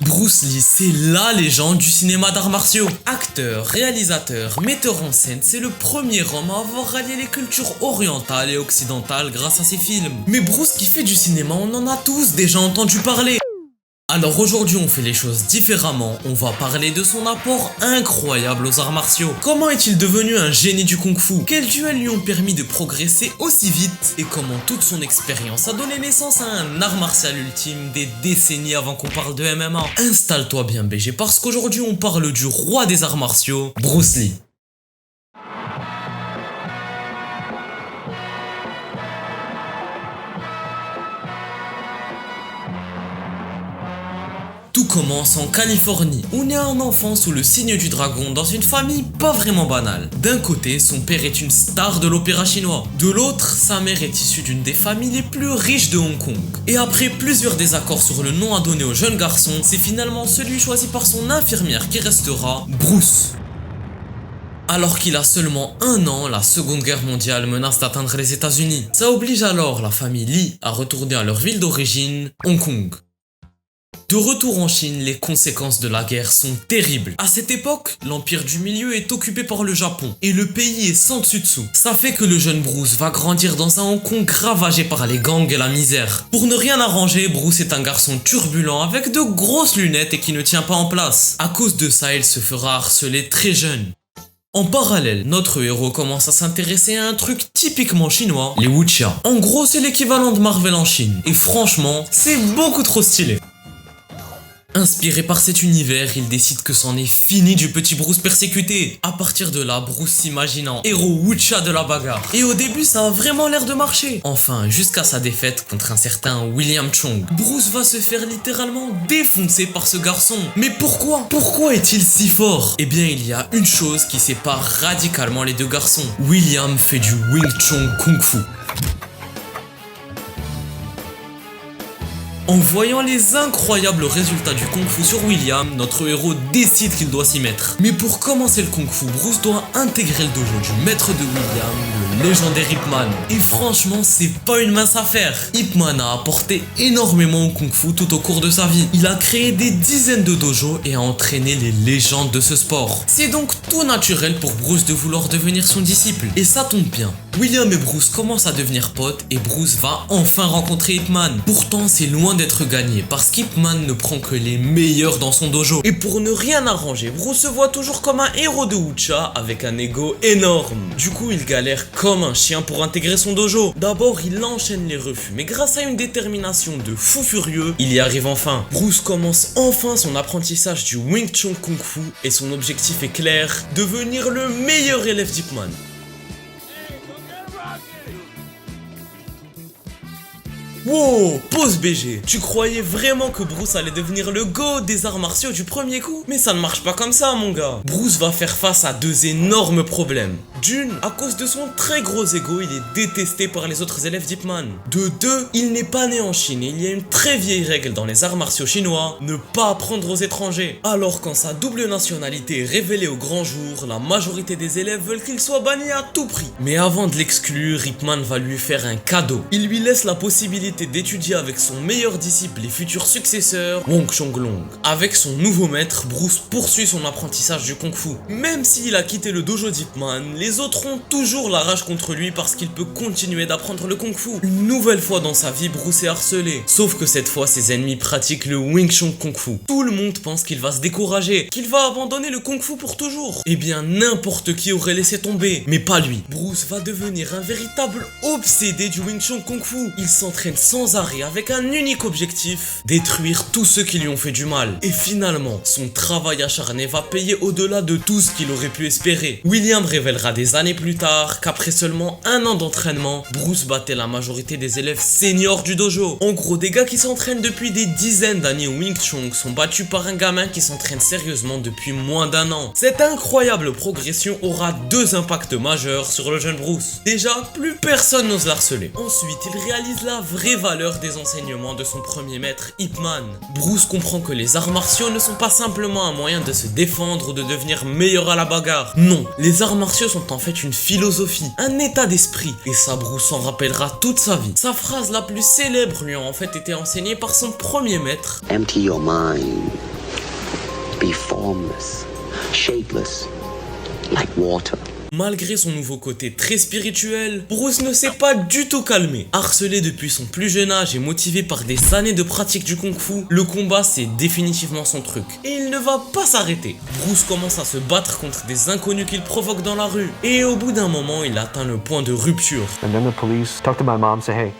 Bruce Lee, c'est la légende du cinéma d'arts martiaux. Acteur, réalisateur, metteur en scène, c'est le premier homme à avoir rallié les cultures orientales et occidentales grâce à ses films. Mais Bruce qui fait du cinéma, on en a tous déjà entendu parler. Alors aujourd'hui on fait les choses différemment, on va parler de son apport incroyable aux arts martiaux. Comment est-il devenu un génie du kung-fu? Quels duels lui ont permis de progresser aussi vite? Et comment toute son expérience a donné naissance à un art martial ultime des décennies avant qu'on parle de MMA? Installe-toi bien BG parce qu'aujourd'hui on parle du roi des arts martiaux, Bruce Lee. Tout commence en Californie, où naît un enfant sous le signe du dragon dans une famille pas vraiment banale. D'un côté, son père est une star de l'opéra chinois. De l'autre, sa mère est issue d'une des familles les plus riches de Hong Kong. Et après plusieurs désaccords sur le nom à donner au jeune garçon, c'est finalement celui choisi par son infirmière qui restera Bruce. Alors qu'il a seulement 1 an, la Seconde Guerre mondiale menace d'atteindre les États-Unis. Ça oblige alors la famille Lee à retourner à leur ville d'origine, Hong Kong. De retour en Chine, les conséquences de la guerre sont terribles. À cette époque, l'Empire du Milieu est occupé par le Japon et le pays est sans dessus dessous. Ça fait que le jeune Bruce va grandir dans un Hong Kong ravagé par les gangs et la misère. Pour ne rien arranger, Bruce est un garçon turbulent avec de grosses lunettes et qui ne tient pas en place. À cause de ça, il se fera harceler très jeune. En parallèle, notre héros commence à s'intéresser à un truc typiquement chinois, les wuxia. En gros, c'est l'équivalent de Marvel en Chine. Et franchement, c'est beaucoup trop stylé. Inspiré par cet univers, il décide que c'en est fini du petit Bruce persécuté. À partir de là, Bruce s'imagine en héros wuxia de la bagarre. Et au début, ça a vraiment l'air de marcher. Enfin, jusqu'à sa défaite contre un certain William Chong. Bruce va se faire littéralement défoncer par ce garçon. Mais pourquoi? Pourquoi est-il si fort? Eh bien, il y a une chose qui sépare radicalement les deux garçons. William fait du Wing Chun Kung Fu. En voyant les incroyables résultats du Kung Fu sur William, notre héros décide qu'il doit s'y mettre. Mais pour commencer le Kung Fu, Bruce doit intégrer le dojo du maître de William, le légendaire Ip Man. Et franchement, c'est pas une mince affaire. Ip Man a apporté énormément au Kung Fu tout au cours de sa vie. Il a créé des dizaines de dojos et a entraîné les légendes de ce sport. C'est donc tout naturel pour Bruce de vouloir devenir son disciple. Et ça tombe bien. William et Bruce commencent à devenir potes et Bruce va enfin rencontrer Ip Man. Pourtant, c'est loin d'être gagné parce qu'Ip Man ne prend que les meilleurs dans son dojo. Et pour ne rien arranger, Bruce se voit toujours comme un héros de wuxia avec un ego énorme. Du coup, il galère comme un chien pour intégrer son dojo. D'abord, il enchaîne les refus, mais grâce à une détermination de fou furieux, il y arrive enfin. Bruce commence enfin son apprentissage du Wing Chun Kung Fu et son objectif est clair, devenir le meilleur élève d'Ip Man. Wow, pause BG. Tu croyais vraiment que Bruce allait devenir le GOAT des arts martiaux du premier coup? Mais ça ne marche pas comme ça, mon gars. Bruce va faire face à 2 énormes problèmes. D'une, à cause de son très gros ego, il est détesté par les autres élèves d'Ip Man. De 2, il n'est pas né en Chine et il y a une très vieille règle dans les arts martiaux chinois, ne pas apprendre aux étrangers. Alors quand sa double nationalité est révélée au grand jour, la majorité des élèves veulent qu'il soit banni à tout prix. Mais avant de l'exclure, Ip Man va lui faire un cadeau. Il lui laisse la possibilité d'étudier avec son meilleur disciple et futur successeur, Wong Chonglong. Avec son nouveau maître, Bruce poursuit son apprentissage du Kung Fu. Même s'il a quitté le dojo d'Ip Man, les autres ont toujours la rage contre lui parce qu'il peut continuer d'apprendre le Kung Fu. Une nouvelle fois dans sa vie, Bruce est harcelé. Sauf que cette fois, ses ennemis pratiquent le Wing Chun Kung Fu. Tout le monde pense qu'il va se décourager, qu'il va abandonner le Kung Fu pour toujours. Eh bien, n'importe qui aurait laissé tomber, mais pas lui. Bruce va devenir un véritable obsédé du Wing Chun Kung Fu. Il s'entraîne sans arrêt avec un unique objectif, détruire tous ceux qui lui ont fait du mal. Et finalement, son travail acharné va payer au-delà de tout ce qu'il aurait pu espérer. William révélera des années plus tard qu'après seulement 1 an d'entraînement, Bruce battait la majorité des élèves seniors du dojo. En gros, des gars qui s'entraînent depuis des dizaines d'années au Wing Chun sont battus par un gamin qui s'entraîne sérieusement depuis moins d'1 an. Cette incroyable progression aura 2 impacts majeurs sur le jeune Bruce. Déjà, plus personne n'ose l'harceler. Ensuite, il réalise la vraie valeur des enseignements de son premier maître, Ip Man. Bruce comprend que les arts martiaux ne sont pas simplement un moyen de se défendre ou de devenir meilleur à la bagarre. Non, les arts martiaux sont en fait une philosophie, un état d'esprit. Et ça, Bruce s'en rappellera toute sa vie. Sa phrase la plus célèbre lui a en fait été enseignée par son premier maître. Empty your mind formless, shapeless, like water. Malgré son nouveau côté très spirituel, Bruce ne s'est pas du tout calmé. Harcelé depuis son plus jeune âge et motivé par des années de pratique du kung-fu, le combat c'est définitivement son truc. Et il ne va pas s'arrêter. Bruce commence à se battre contre des inconnus qu'il provoque dans la rue. Et au bout d'un moment, il atteint le point de rupture. And then the police talked to my mom, say, hey,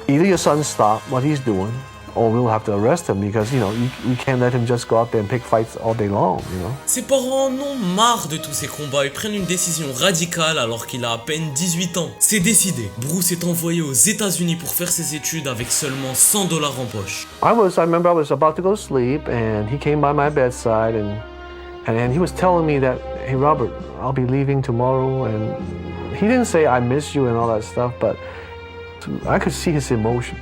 either your son stop what he's doing, or we'll have to arrest him because, you can't let him just go out there and pick fights all day long. Ses parents en ont marre de tous ces combats et prennent une décision radicale alors qu'il a à peine 18 ans. C'est décidé. Bruce est envoyé aux États-Unis pour faire ses études avec seulement $100 en poche. I remember I was about to go to sleep and he came by my bedside and he was telling me that, hey Robert, I'll be leaving tomorrow, and he didn't say I miss you and all that stuff, but I could see his emotion.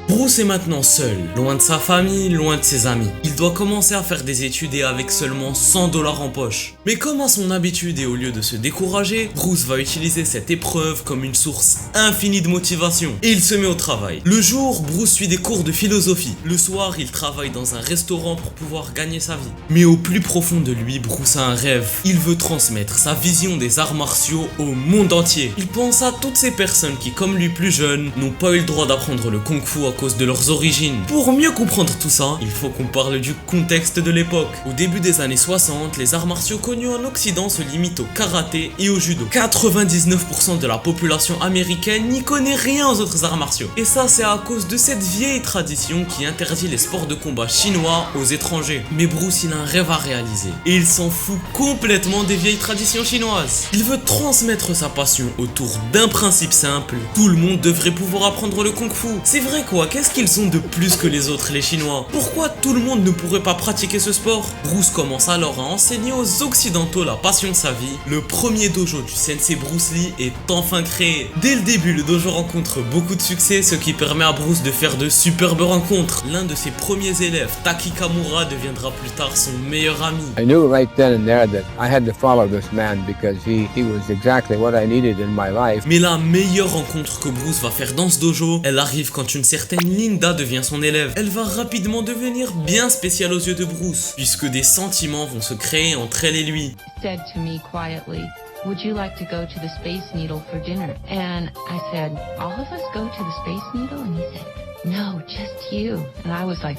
Bruce est maintenant seul, loin de sa famille, loin de ses amis. Il doit commencer à faire des études et avec seulement $100 en poche. Mais comme à son habitude et au lieu de se décourager, Bruce va utiliser cette épreuve comme une source infinie de motivation. Et il se met au travail. Le jour, Bruce suit des cours de philosophie. Le soir, il travaille dans un restaurant pour pouvoir gagner sa vie. Mais au plus profond de lui, Bruce a un rêve. Il veut transmettre sa vision des arts martiaux au monde entier. Il pense à toutes ces personnes qui, comme lui plus jeunes, n'ont pas eu le droit d'apprendre le kung-fu à cause de leurs origines. Pour mieux comprendre tout ça, il faut qu'on parle du contexte de l'époque. Au début des années 60, les arts martiaux connus en Occident se limitent au karaté et au judo. 99% de la population américaine n'y connaît rien aux autres arts martiaux. Et ça, c'est à cause de cette vieille tradition qui interdit les sports de combat chinois aux étrangers. Mais Bruce, il a un rêve à réaliser. Et il s'en fout complètement des vieilles traditions chinoises. Il veut transmettre sa passion autour d'un principe simple. Tout le monde devrait pouvoir apprendre le kung-fu. C'est vrai quoi, qu'est-ce qu'ils ont de plus que les autres, les Chinois? Pourquoi tout le monde ne pourrait pas pratiquer ce sport? Bruce commence alors à enseigner aux Occidentaux la passion de sa vie. Le premier dojo du sensei Bruce Lee est enfin créé. Dès le début, le dojo rencontre beaucoup de succès, ce qui permet à Bruce de faire de superbes rencontres. L'un de ses premiers élèves, Taki Kamura, deviendra plus tard son meilleur ami. I knew right then and there that I had to follow this man because he was exactly what I needed in my life. Mais la meilleure rencontre que Bruce va faire dans ce dojo, elle arrive quand une certaine Linda devient son élève. Elle va rapidement devenir bien spéciale aux yeux de Bruce, puisque des sentiments vont se créer entre elle et lui. Said to me quietly, "Would you like to go to the Space Needle for dinner?" And I said, "All of us go to the Space Needle?" And he said, "No, just you." And I was like,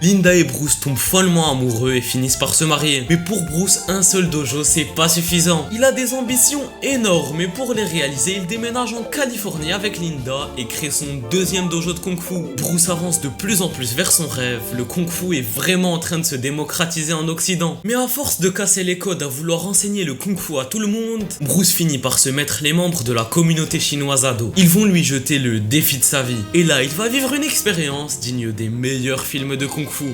Linda et Bruce tombent follement amoureux et finissent par se marier. Mais pour Bruce, un seul dojo, c'est pas suffisant. Il a des ambitions énormes et pour les réaliser, il déménage en Californie avec Linda et crée son deuxième dojo de Kung Fu. Bruce avance de plus en plus vers son rêve. Le Kung Fu est vraiment en train de se démocratiser en Occident. Mais à force de casser les codes à vouloir enseigner le Kung Fu à tout le monde, Bruce finit par se mettre les membres de la communauté chinoise à dos. Ils vont lui jeter le défi de sa vie. Et là, il va vivre une expérience digne des meilleurs films de Kung Fu.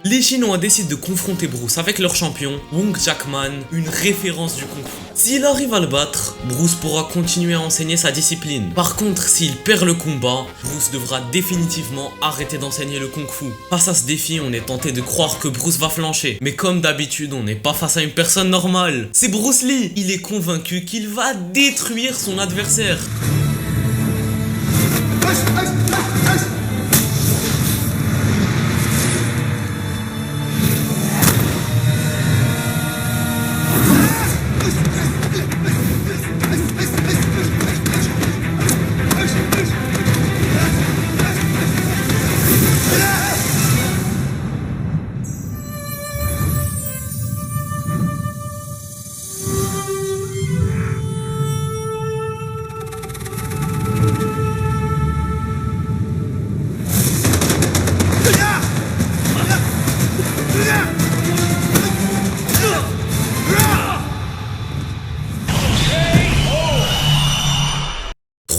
Les Chinois décident de confronter Bruce avec leur champion, Wong Jackman, une référence du Kung Fu. S'il arrive à le battre, Bruce pourra continuer à enseigner sa discipline. Par contre, s'il perd le combat, Bruce devra définitivement arrêter d'enseigner le Kung Fu. Face à ce défi, on est tenté de croire que Bruce va flancher. Mais comme d'habitude, on n'est pas face à une personne normale. C'est Bruce Lee. Il est convaincu qu'il va détruire son adversaire.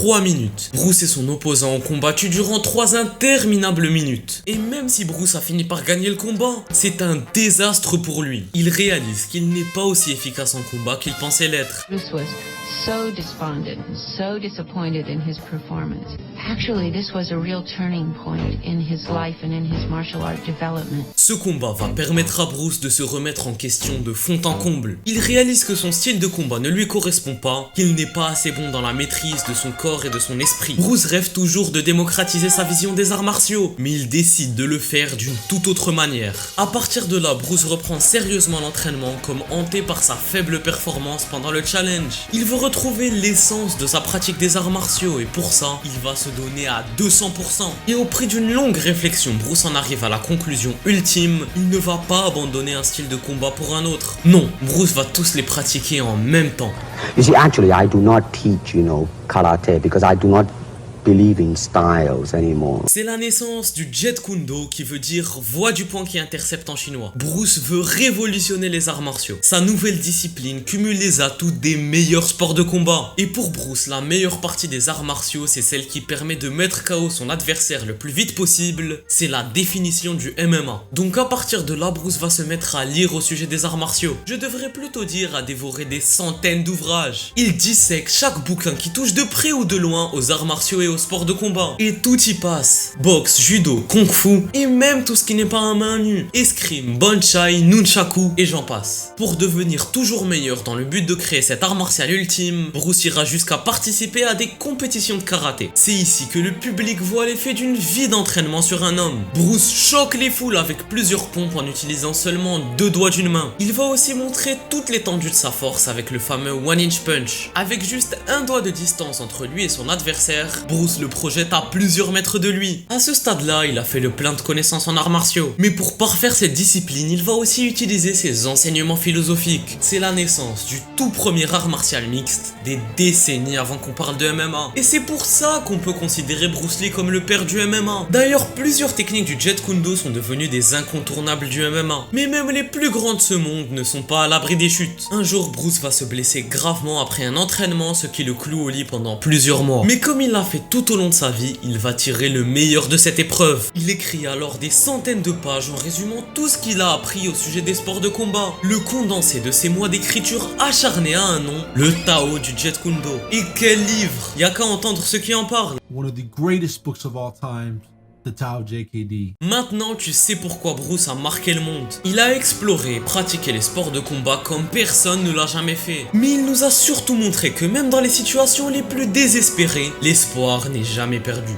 3 minutes. Bruce et son opposant ont combattu durant 3 interminables minutes. Et même si Bruce a fini par gagner le combat, c'est un désastre pour lui. Il réalise qu'il n'est pas aussi efficace en combat qu'il pensait l'être. Bruce was so despondent, so disappointed in his performance. Actually, this was a real turning point in his life and in his martial art development. Ce combat va permettre à Bruce de se remettre en question de fond en comble. Il réalise que son style de combat ne lui correspond pas, qu'il n'est pas assez bon dans la maîtrise de son corps et de son esprit. Bruce rêve toujours de démocratiser sa vision des arts martiaux, mais il décide de le faire d'une toute autre manière. À partir de là, Bruce reprend sérieusement l'entraînement, comme hanté par sa faible performance pendant le challenge. Il veut retrouver l'essence de sa pratique des arts martiaux et pour ça, il va se donner à 200%. Et au prix d'une longue réflexion, Bruce en arrive à la conclusion ultime, il ne va pas abandonner un style de combat pour un autre. Non, Bruce va tous les pratiquer en même temps. You see, actually, I do not teach, karate because I do not believe in styles anymore. C'est la naissance du Jeet Kune Do qui veut dire voie du poing qui intercepte en chinois. Bruce veut révolutionner les arts martiaux. Sa nouvelle discipline cumule les atouts des meilleurs sports de combat. Et pour Bruce, la meilleure partie des arts martiaux, c'est celle qui permet de mettre KO son adversaire le plus vite possible. C'est la définition du MMA. Donc à partir de là, Bruce va se mettre à lire au sujet des arts martiaux. Je devrais plutôt dire à dévorer des centaines d'ouvrages. Il dissèque chaque bouquin qui touche de près ou de loin aux arts martiaux et aux sports de combat. Et tout y passe. Boxe, judo, kung-fu et même tout ce qui n'est pas à main nue. Escrime, bonchai, nunchaku et j'en passe. Pour devenir toujours meilleur dans le but de créer cet art martial ultime, Bruce ira jusqu'à participer à des compétitions de karaté. C'est ici que le public voit l'effet d'une vie d'entraînement sur un homme. Bruce choque les foules avec plusieurs pompes en utilisant seulement 2 doigts d'une main. Il va aussi montrer toute l'étendue de sa force avec le fameux One Inch Punch. Avec juste un doigt de distance entre lui et son adversaire, Bruce le projette à plusieurs mètres de lui. À ce stade-là, il a fait le plein de connaissances en arts martiaux. Mais pour parfaire cette discipline, il va aussi utiliser ses enseignements philosophiques. C'est la naissance du tout premier art martial mixte, des décennies avant qu'on parle de MMA. Et c'est pour ça qu'on peut considérer Bruce Lee comme le père du MMA. D'ailleurs, plusieurs techniques du Jeet Kune Do sont devenues des incontournables du MMA. Mais même les plus grands de ce monde ne sont pas à l'abri des chutes. Un jour, Bruce va se blesser gravement après un entraînement, ce qui le cloue au lit pendant plusieurs mois. Mais comme il l'a fait tout au long de sa vie, il va tirer le meilleur de cette épreuve. Il écrit alors des centaines de pages en résumant tout ce qu'il a appris au sujet des sports de combat. Le condensé de ces mois d'écriture acharnée a un nom, le Tao du Jeet Kune Do. Et quel livre! Y a qu'à entendre ceux qui en parlent. One of the greatest books of all time, The Tao JKD. Maintenant, tu sais pourquoi Bruce a marqué le monde. Il a exploré et pratiqué les sports de combat comme personne ne l'a jamais fait. Mais il nous a surtout montré que même dans les situations les plus désespérées, l'espoir n'est jamais perdu.